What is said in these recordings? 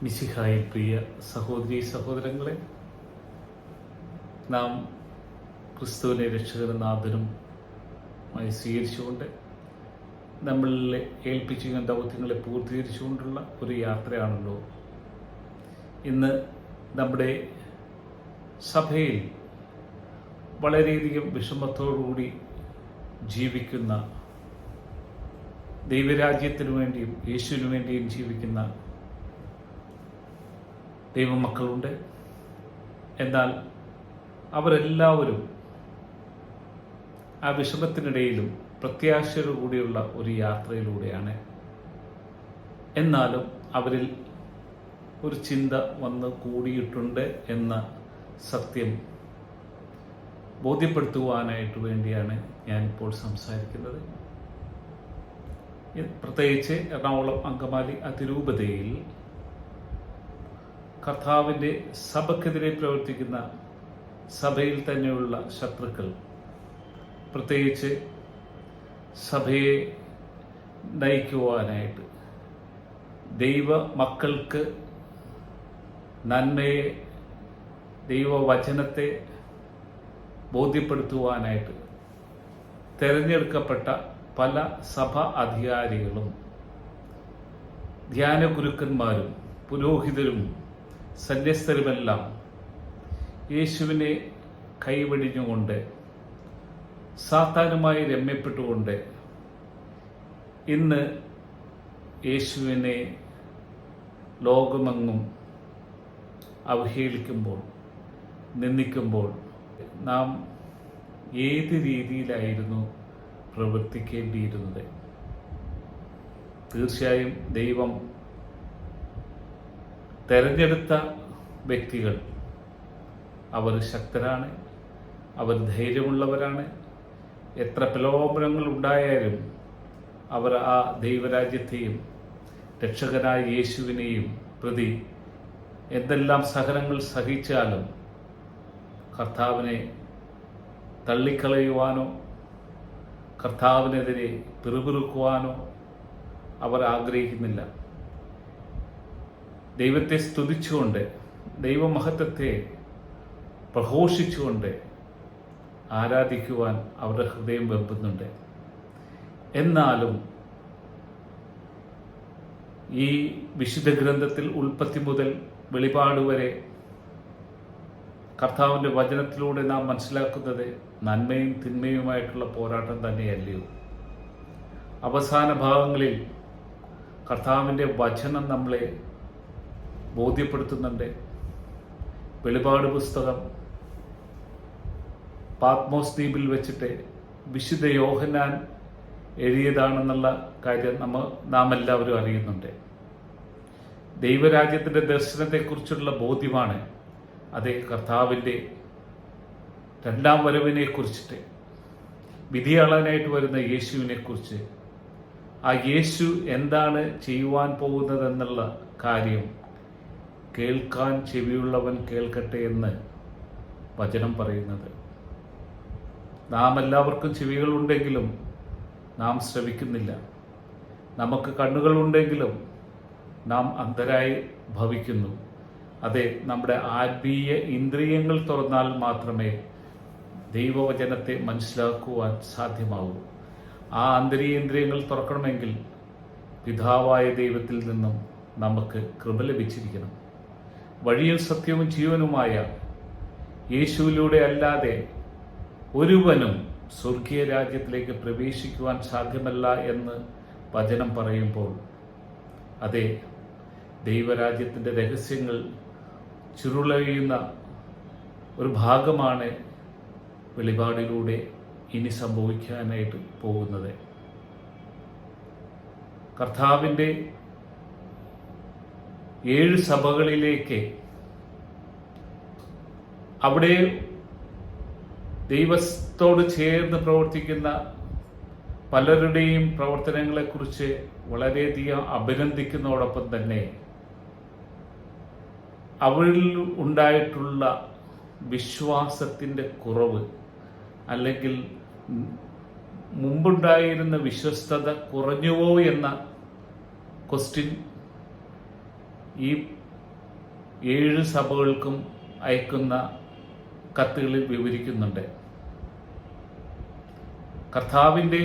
മിശിഹായിൽ പ്രിയ സഹോദരീ സഹോദരങ്ങളെ, നാം ക്രിസ്തുവിനെ രക്ഷകനും നാഥനുമായി സ്വീകരിച്ചുകൊണ്ട് നമ്മളിലെ ഏൽപ്പിച്ചിരിക്കുന്ന ദൗത്യങ്ങളെ പൂർത്തീകരിച്ചുകൊണ്ടുള്ള ഒരു യാത്രയാണല്ലോ ഇന്ന് നമ്മുടെ സഭയിൽ വളരെയധികം വിഷമത്തോടുകൂടി ജീവിക്കുന്ന, ദൈവരാജ്യത്തിനു വേണ്ടിയും യേശുവിനു വേണ്ടിയും ജീവിക്കുന്ന ദൈവമക്കളുണ്ട്. എന്നാൽ അവരെല്ലാവരും ആ വിഷമത്തിനിടയിലും പ്രത്യാശയോടുകൂടിയുള്ള ഒരു യാത്രയിലൂടെയാണ്. എന്നാലും അവരിൽ ഒരു ചിന്ത വന്ന് കൂടിയിട്ടുണ്ട് എന്ന സത്യം ബോധ്യപ്പെടുത്തുവാനായിട്ട് വേണ്ടിയാണ് ഞാനിപ്പോൾ സംസാരിക്കുന്നത്. പ്രത്യേകിച്ച് എറണാകുളം അങ്കമാലി അതിരൂപതയിൽ കർത്താവിൻ്റെ സഭയ്ക്കെതിരെ പ്രവർത്തിക്കുന്ന സഭയിൽ തന്നെയുള്ള ശത്രുക്കൾ, പ്രത്യേകിച്ച് സഭയെ നയിക്കുവാനായിട്ട്, ദൈവ മക്കൾക്ക് നന്മയെ, ദൈവവചനത്തെ ബോധ്യപ്പെടുത്തുവാനായിട്ട് തിരഞ്ഞെടുക്കപ്പെട്ട പല സഭ അധികാരികളും ധ്യാന ഗുരുക്കന്മാരും പുരോഹിതരും സന്യസ്തരുമെല്ലാം യേശുവിനെ കൈവെടിഞ്ഞുകൊണ്ട് സാത്താനുമായി രമ്യപ്പെട്ടുകൊണ്ട് ഇന്ന് യേശുവിനെ ലോകമെങ്ങും അവഹേളിക്കുമ്പോൾ, നിന്ദിക്കുമ്പോൾ നാം ഏത് രീതിയിലായിരുന്നു പ്രവർത്തിക്കേണ്ടിയിരുന്നത്? തീർച്ചയായും ദൈവം തെരഞ്ഞെടുത്ത വ്യക്തികൾ അവർ ശക്തരാണ്, അവർ ധൈര്യമുള്ളവരാണ്. എത്ര പ്രലോഭനങ്ങൾ ഉണ്ടായാലും അവർ ആ ദൈവരാജ്യത്തെയും രക്ഷകനായ യേശുവിനെയും പ്രതി എന്തെല്ലാം സഹനങ്ങൾ സഹിച്ചാലും കർത്താവിനെ തള്ളിക്കളയുവാനോ കർത്താവിനെതിരെ പിറുപിറുക്കുവാനോ അവർ ആഗ്രഹിക്കുന്നില്ല. ദൈവത്തെ സ്തുതിച്ചുകൊണ്ട്, ദൈവമഹത്വത്തെ പ്രഘോഷിച്ചുകൊണ്ട് ആരാധിക്കുവാൻ അവരുടെ ഹൃദയം വെമ്പുന്നുണ്ട്. എന്നാലും ഈ വിശുദ്ധ ഗ്രന്ഥത്തിൽ ഉൽപ്പത്തി മുതൽ വെളിപാട് വരെ കർത്താവിൻ്റെ വചനത്തിലൂടെ നാം മനസ്സിലാക്കുന്നത് നന്മയും തിന്മയുമായിട്ടുള്ള പോരാട്ടം തന്നെയല്ലയോ? അവസാന ഭാഗങ്ങളിൽ കർത്താവിൻ്റെ വചനം നമ്മളെ ബോധ്യപ്പെടുത്തുന്നുണ്ട്. വെളിപാട് പുസ്തകം പാത്മോസ് ദ്വീപിൽ വെച്ചിട്ട് വിശുദ്ധ യോഹന്നാൻ എഴുതിയതാണെന്നുള്ള കാര്യം നാം എല്ലാവരും അറിയുന്നുണ്ട്. ദൈവരാജ്യത്തിൻ്റെ ദർശനത്തെക്കുറിച്ചുള്ള ബോധ്യമാണ് അതേ കർത്താവിൻ്റെ രണ്ടാം വരവിനെ കുറിച്ചിട്ട്, വിധിയാളനായിട്ട് വരുന്ന യേശുവിനെ കുറിച്ച്, ആ യേശു എന്താണ് ചെയ്യുവാൻ പോകുന്നതെന്നുള്ള കാര്യം കേൾക്കാൻ ചെവിയുള്ളവൻ കേൾക്കട്ടെ എന്ന് വചനം പറയുന്നത്. നാം എല്ലാവർക്കും ചെവികളുണ്ടെങ്കിലും നാം ശ്രവിക്കുന്നില്ല. നമുക്ക് കണ്ണുകളുണ്ടെങ്കിലും നാം അന്ധരായി ഭവിക്കുന്നു. അതെ, നമ്മുടെ ആത്മീയ ഇന്ദ്രിയങ്ങൾ തുറന്നാൽ മാത്രമേ ദൈവവചനത്തെ മനസ്സിലാക്കുവാൻ സാധ്യമാവൂ. ആ അന്തരീന്ദ്രിയങ്ങൾ തുറക്കണമെങ്കിൽ പിതാവായ ദൈവത്തിൽ നിന്നും നമുക്ക് കൃപ ലഭിച്ചിരിക്കണം. വഴിയും സത്യവും ജീവനുമായ യേശുവിലൂടെ അല്ലാതെ ഒരുവനും സ്വർഗീയ രാജ്യത്തിലേക്ക് പ്രവേശിക്കുവാൻ സാധ്യമല്ല എന്ന് വചനം പറയുമ്പോൾ, അതെ, ദൈവരാജ്യത്തിൻ്റെ രഹസ്യങ്ങൾ ചുരുളയുന്ന ഒരു ഭാഗമാണ് വെളിപാടിലൂടെ ഇനി സംഭവിക്കാനായിട്ട് പോകുന്നത്. കർത്താവിൻ്റെ 7 സഭകളിലേക്ക് അവിടെ ദൈവത്തോട് ചേർന്ന് പ്രവർത്തിക്കുന്ന പലരുടെയും പ്രവർത്തനങ്ങളെക്കുറിച്ച് വളരെയധികം അഭിനന്ദിക്കുന്നതോടൊപ്പം തന്നെ അവരിൽ ഉണ്ടായിട്ടുള്ള വിശ്വാസത്തിൻ്റെ കുറവ്, അല്ലെങ്കിൽ മുമ്പുണ്ടായിരുന്ന വിശ്വസ്തത കുറഞ്ഞുവോ എന്ന ക്വസ്റ്റ്യൻ ഈ 7 സഭകൾക്കും അയക്കുന്ന കത്തുകളിൽ വിവരിക്കുന്നുണ്ട്. കർത്താവിൻ്റെ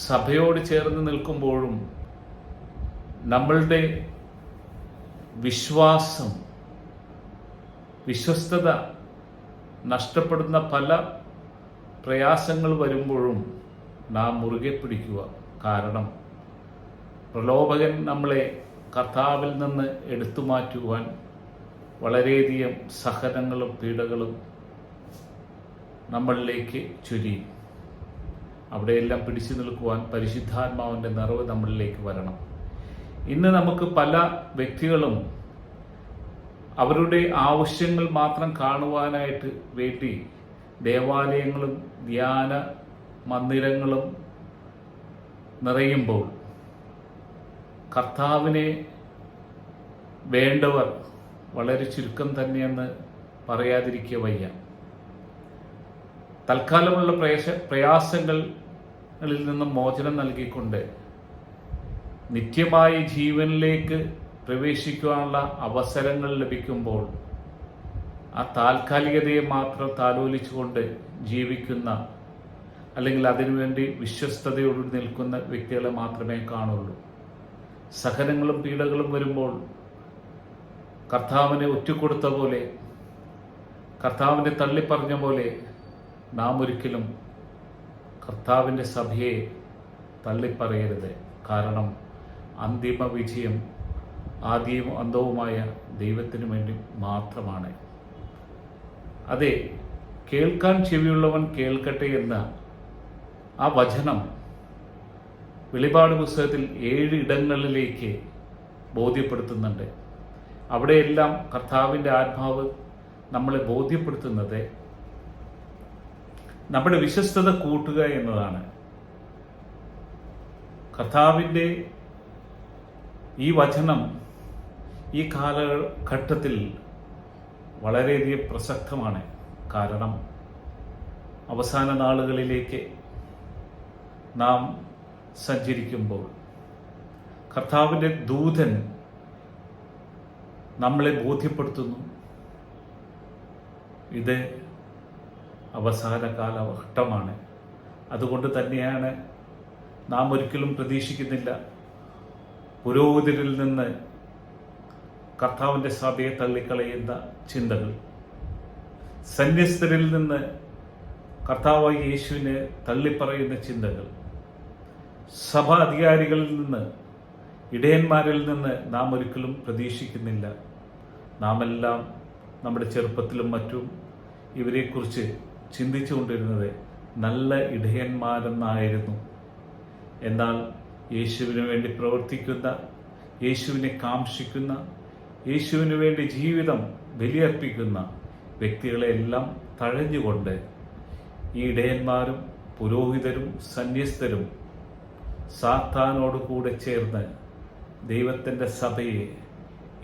സഭയോട് ചേർന്ന് നിൽക്കുമ്പോഴും നമ്മളുടെ വിശ്വസ്തത നഷ്ടപ്പെടുന്ന പല പ്രയാസങ്ങൾ വരുമ്പോഴും നാം മുറുകെ പിടിക്കുക. കാരണം പ്രലോഭകൻ നമ്മളെ കർത്താവിൽ നിന്ന് എടുത്തു മാറ്റുവാൻ വളരെയധികം സഹനങ്ങളും പീഡകളും നമ്മളിലേക്ക് ചൊരിയും. അവിടെയെല്ലാം പിടിച്ചു നിൽക്കുവാൻ പരിശുദ്ധാത്മാവിൻ്റെ നിറവ് നമ്മളിലേക്ക് വരണം. ഇന്ന് നമുക്ക് പല വ്യക്തികളും അവരുടെ ആവശ്യങ്ങൾ മാത്രം കാണുവാനായിട്ട് വേണ്ടി ദേവാലയങ്ങളും ധ്യാന മന്ദിരങ്ങളും നിറയുമ്പോൾ കർത്താവിനെ വേണ്ടവർ വളരെ ചുരുക്കം തന്നെയെന്ന് പറയാതിരിക്കുക വയ്യ. തൽക്കാലമുള്ള പ്രയാസങ്ങളിൽ നിന്നും മോചനം നൽകിക്കൊണ്ട് നിത്യമായ ജീവനിലേക്ക് പ്രവേശിക്കുവാനുള്ള അവസരങ്ങൾ ലഭിക്കുമ്പോൾ ആ താൽക്കാലികതയെ മാത്രം താലോലിച്ചുകൊണ്ട് ജീവിക്കുന്ന, അല്ലെങ്കിൽ അതിനുവേണ്ടി വിശ്വസ്തയോട് നിൽക്കുന്ന വ്യക്തികളെ മാത്രമേ കാണുള്ളൂ. സഹനങ്ങളും പീഡകളും വരുമ്പോൾ കർത്താവിനെ ഒറ്റുകൊടുത്ത പോലെ, കർത്താവിനെ തള്ളിപ്പറഞ്ഞ പോലെ നാം ഒരിക്കലും കർത്താവിൻ്റെ സഭയെ തള്ളിപ്പറയരുത്. കാരണം അന്തിമ വിജയം ആദ്യവും അന്തവുമായ ദൈവത്തിനു വേണ്ടി മാത്രമാണ്. അതെ, കേൾക്കാൻ ചെവിയുള്ളവൻ കേൾക്കട്ടെ എന്ന ആ വചനം വെളിപാട് പുസ്തകത്തിൽ 7 ഇടങ്ങളിലേക്ക് ബോധ്യപ്പെടുത്തുന്നുണ്ട്. അവിടെയെല്ലാം കർത്താവിൻ്റെ ആത്മാവ് നമ്മളെ ബോധ്യപ്പെടുത്തുന്നത് നമ്മുടെ വിശ്വസ്തത കൂട്ടുക എന്നതാണ്. കർത്താവിൻ്റെ ഈ വചനം ഈ കാലഘട്ടത്തിൽ വളരെയധികം പ്രസക്തമാണ്. കാരണം അവസാന നാളുകളിലേക്ക് നാം സഞ്ചരിക്കുമ്പോൾ കർത്താവിൻ്റെ ദൂതൻ നമ്മളെ ബോധ്യപ്പെടുത്തുന്നു, ഇത് അവസാന കാലഘട്ടമാണ്. അതുകൊണ്ട് തന്നെയാണ് നാം ഒരിക്കലും പ്രതീക്ഷിക്കുന്നില്ല പുരോഹിതരിൽ നിന്ന് കർത്താവിൻ്റെ സഭയെ തള്ളിക്കളയുന്ന ചിന്തകൾ, സന്യസ്തരിൽ നിന്ന് കർത്താവായ യേശുവിനെ തള്ളിപ്പറയുന്ന ചിന്തകൾ, സഭ അധികാരികളിൽ നിന്ന്, ഇടയന്മാരിൽ നിന്ന് നാം ഒരിക്കലും പ്രതീക്ഷിക്കുന്നില്ല. നാം എല്ലാം നമ്മുടെ ചെറുപ്പത്തിലും മറ്റും ഇവരെക്കുറിച്ച് ചിന്തിച്ചുകൊണ്ടിരുന്നത് നല്ല ഇടയന്മാരെന്നായിരുന്നു. എന്നാൽ യേശുവിന് വേണ്ടി പ്രവർത്തിക്കുന്ന, യേശുവിനെ കാംക്ഷിക്കുന്ന, യേശുവിന് വേണ്ടി ജീവിതം ബലിയർപ്പിക്കുന്ന വ്യക്തികളെല്ലാം തഴഞ്ഞുകൊണ്ട് ഈ ഇടയന്മാരും പുരോഹിതരും സന്യസ്തരും സാത്താനോട് കൂടെ ചേർന്ന് ദൈവത്തിൻ്റെ സഭയെ,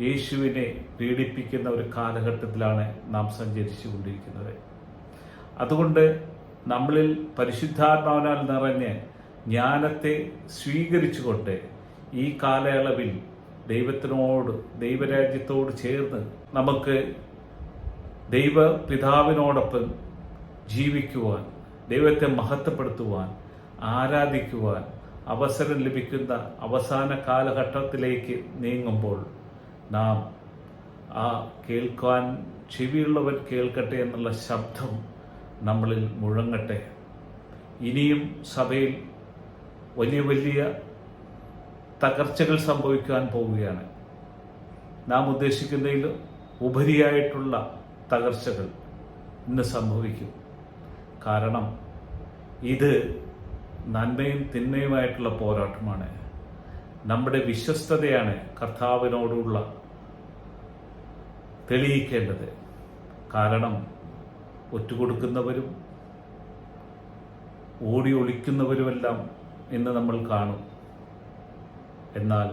യേശുവിനെ പീഡിപ്പിക്കുന്ന ഒരു കാലഘട്ടത്തിലാണ് നാം സഞ്ചരിച്ചു കൊണ്ടിരിക്കുന്നത്. അതുകൊണ്ട് നമ്മളിൽ പരിശുദ്ധാത്മാവിനാൽ നിറഞ്ഞ് ജ്ഞാനത്തെ സ്വീകരിച്ചുകൊണ്ട് ഈ കാലയളവിൽ ദൈവത്തിനോട്, ദൈവരാജ്യത്തോട് ചേർന്ന് നമുക്ക് ദൈവപിതാവിനോടൊപ്പം ജീവിക്കുവാൻ, ദൈവത്തെ മഹത്വപ്പെടുത്തുവാൻ, ആരാധിക്കുവാൻ അവസരം ലഭിക്കുന്ന അവസാന കാലഘട്ടത്തിലേക്ക് നീങ്ങുമ്പോൾ നാം ആ കേൾക്കാൻ ചെവിയുള്ളവൻ കേൾക്കട്ടെ എന്നുള്ള ശബ്ദം നമ്മളിൽ മുഴങ്ങട്ടെ. ഇനിയും സഭയിൽ വലിയ വലിയ തകർച്ചകൾ സംഭവിക്കാൻ പോവുകയാണ്. നാം ഉദ്ദേശിക്കുന്നതിൽ ഉപരിയായിട്ടുള്ള തകർച്ചകൾ ഇന്ന് സംഭവിക്കും. കാരണം ഇത് നന്മയും തിന്മയുമായിട്ടുള്ള പോരാട്ടമാണ്. നമ്മുടെ വിശ്വസ്തതയാണ് കർത്താവിനോടുള്ള തെളിയിക്കേണ്ടത്. കാരണം ഒറ്റുകൊടുക്കുന്നവരും ഓടി ഒളിക്കുന്നവരുമെല്ലാം ഇന്ന് നമ്മൾ കാണും. എന്നാൽ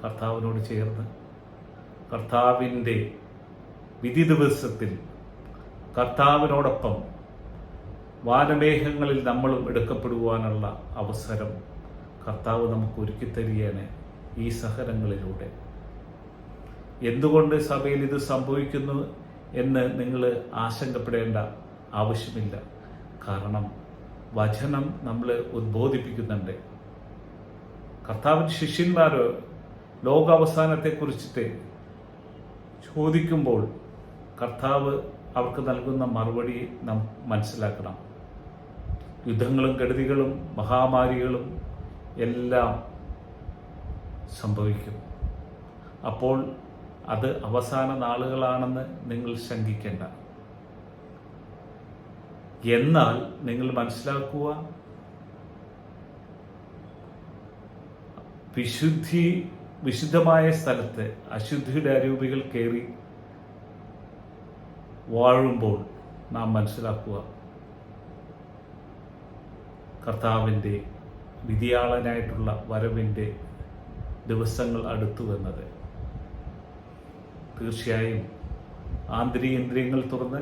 കർത്താവിനോട് ചേർന്ന് കർത്താവിൻ്റെ വിധി ദിവസത്തിൽ കർത്താവിനോടൊപ്പം വാനമേഘങ്ങളിൽ നമ്മളും എടുക്കപ്പെടുവാനുള്ള അവസരം കർത്താവ് നമുക്ക് ഒരുക്കിത്തരികയാണ് ഈ സഹനങ്ങളിലൂടെ. എന്തുകൊണ്ട് സഭയിൽ ഇത് സംഭവിക്കുന്നു എന്ന് നിങ്ങൾ ആശങ്കപ്പെടേണ്ട ആവശ്യമില്ല. കാരണം വചനം നമ്മൾ ഉദ്ബോധിപ്പിക്കുന്നുണ്ട്. കർത്താവിൻ്റെ ശിഷ്യന്മാർ ലോകാവസാനത്തെക്കുറിച്ചിട്ട് ചോദിക്കുമ്പോൾ കർത്താവ് അവർക്ക് നൽകുന്ന മറുപടി നാം മനസ്സിലാക്കണം. യുദ്ധങ്ങളും കെടുതികളും മഹാമാരികളും എല്ലാം സംഭവിക്കും. അപ്പോൾ അത് അവസാന നാളുകളാണെന്ന് നിങ്ങൾ ശങ്കിക്കേണ്ട. എന്നാൽ നിങ്ങൾ മനസ്സിലാക്കുക, വിശുദ്ധമായ സ്ഥലത്ത് അശുദ്ധിയുടെ അരൂപികൾ കയറി വാഴുമ്പോൾ നാം മനസ്സിലാക്കുക, കർത്താവിൻ്റെ വിധിയാളനായിട്ടുള്ള വരവിൻ്റെ ദിവസങ്ങൾ അടുത്തുവെന്നത്. തീർച്ചയായും ആന്തരികേന്ദ്രിയങ്ങൾ തുറന്ന്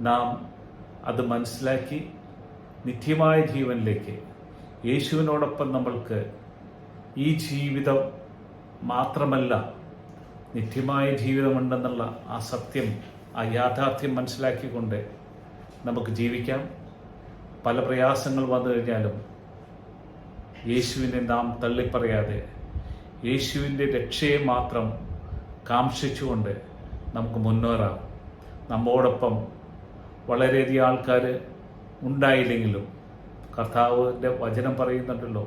നാം അത് മനസ്സിലാക്കി നിത്യമായ ജീവനിലേക്ക് യേശുവിനോടൊപ്പം നമ്മൾക്ക് ഈ ജീവിതം മാത്രമല്ല നിത്യമായ ജീവിതമുണ്ടെന്നുള്ള ആ സത്യം, ആ യാഥാർത്ഥ്യം മനസ്സിലാക്കിക്കൊണ്ട് നമുക്ക് ജീവിക്കാം. പല പ്രയാസങ്ങൾ വന്നു കഴിഞ്ഞാലും യേശുവിനെ നാം തള്ളിപ്പറയാതെ യേശുവിൻ്റെ രക്ഷയെ മാത്രം കാംക്ഷിച്ചുകൊണ്ട് നമുക്ക് മുന്നേറാം. നമ്മോടൊപ്പം വളരെയധികം ആൾക്കാർ ഉണ്ടായില്ലെങ്കിലും കർത്താവിൻ്റെ വചനം പറയുന്നുണ്ടല്ലോ,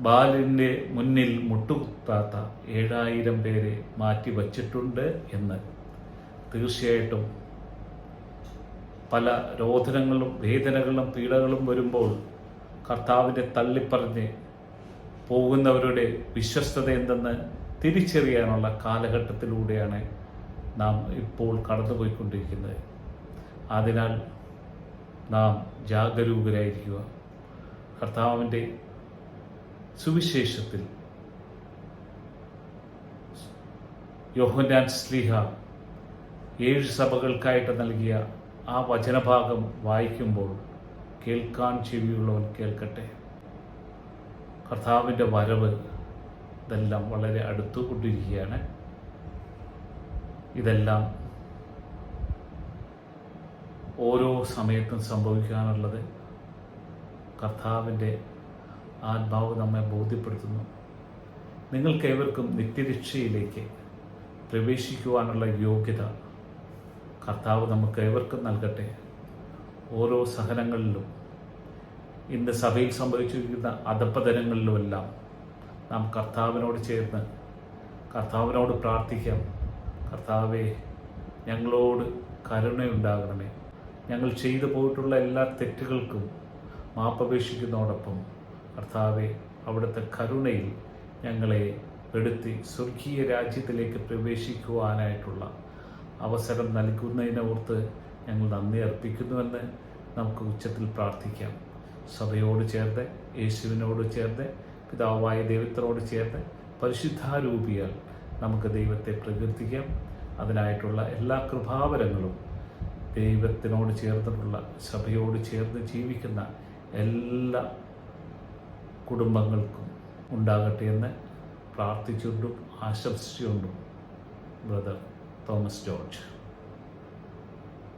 ബാലിൻ്റെ മുന്നിൽ മുട്ടുകുത്താത്ത 7000 പേരെ മാറ്റി വച്ചിട്ടുണ്ട് എന്ന്. തീർച്ചയായിട്ടും പല രോധനങ്ങളും വേദനകളും പീഡകളും വരുമ്പോൾ കർത്താവിനെ തള്ളിപ്പറഞ്ഞ് പോകുന്നവരുടെ വിശ്വസ്തത എന്തെന്ന് തിരിച്ചറിയാനുള്ള കാലഘട്ടത്തിലൂടെയാണ് നാം ഇപ്പോൾ കടന്നുപോയിക്കൊണ്ടിരിക്കുന്നത്. അതിനാൽ നാം ജാഗരൂകരായിരിക്കുക. കർത്താവിൻ്റെ സുവിശേഷത്തിൽ യോഹന്നാൻ ശ്ലീഹ 7 സഭകൾക്കായിട്ട് നൽകിയ ആ വചനഭാഗം വായിക്കുമ്പോൾ കേൾക്കാൻ ചെവിയുള്ളവൻ കേൾക്കട്ടെ. കർത്താവിൻ്റെ വരവ് ഇതെല്ലാം വളരെ അടുത്തുകൊണ്ടിരിക്കുകയാണ്. ഇതെല്ലാം ഓരോ സമയത്തും സംഭവിക്കാനുള്ളത് കർത്താവിൻ്റെ ആത്മാവ് നമ്മെ ബോധ്യപ്പെടുത്തുന്നു. നിങ്ങൾക്കേവർക്കും നിത്യരക്ഷയിലേക്ക് പ്രവേശിക്കുവാനുള്ള യോഗ്യത കർത്താവ് നമുക്ക് ഏവർക്കും നൽകട്ടെ. ഓരോ സഹനങ്ങളിലും ഇന്ന് സഭയിൽ സംഭവിച്ചിരിക്കുന്ന അധപ്പതനങ്ങളിലുമെല്ലാം നാം കർത്താവിനോട് ചേർന്ന് കർത്താവിനോട് പ്രാർത്ഥിക്കാം. കർത്താവേ, ഞങ്ങളോട് കരുണയുണ്ടാകണമേ. ഞങ്ങൾ ചെയ്തു പോയിട്ടുള്ള എല്ലാ തെറ്റുകൾക്കും മാപ്പപേക്ഷിക്കുന്നതോടൊപ്പം കർത്താവെ, അവിടുത്തെ കരുണയിൽ ഞങ്ങളെ പെടുത്തി സ്വർഗീയ രാജ്യത്തിലേക്ക് പ്രവേശിക്കുവാനായിട്ടുള്ള അവസരം നൽകുന്നതിനോർത്ത് ഞങ്ങൾ നന്ദി അർപ്പിക്കുന്നുവെന്ന് നമുക്ക് ഉച്ചത്തിൽ പ്രാർത്ഥിക്കാം. സഭയോട് ചേർന്ന്, യേശുവിനോട് ചേർന്ന്, പിതാവായ ദൈവത്തിനോട് ചേർന്ന് പരിശുദ്ധാരൂപിയാൽ നമുക്ക് ദൈവത്തെ പ്രകീർത്തിക്കാം. അതിനായിട്ടുള്ള എല്ലാ കൃപാവരങ്ങളും ദൈവത്തിനോട് ചേർന്നിട്ടുള്ള സഭയോട് ചേർന്ന് ജീവിക്കുന്ന എല്ലാ കുടുംബങ്ങൾക്കും ഉണ്ടാകട്ടെ എന്ന് പ്രാർത്ഥിച്ചുകൊണ്ടും ആശംസിച്ചുകൊണ്ടും ബ്രദർ തോമസ് ജോർജ്.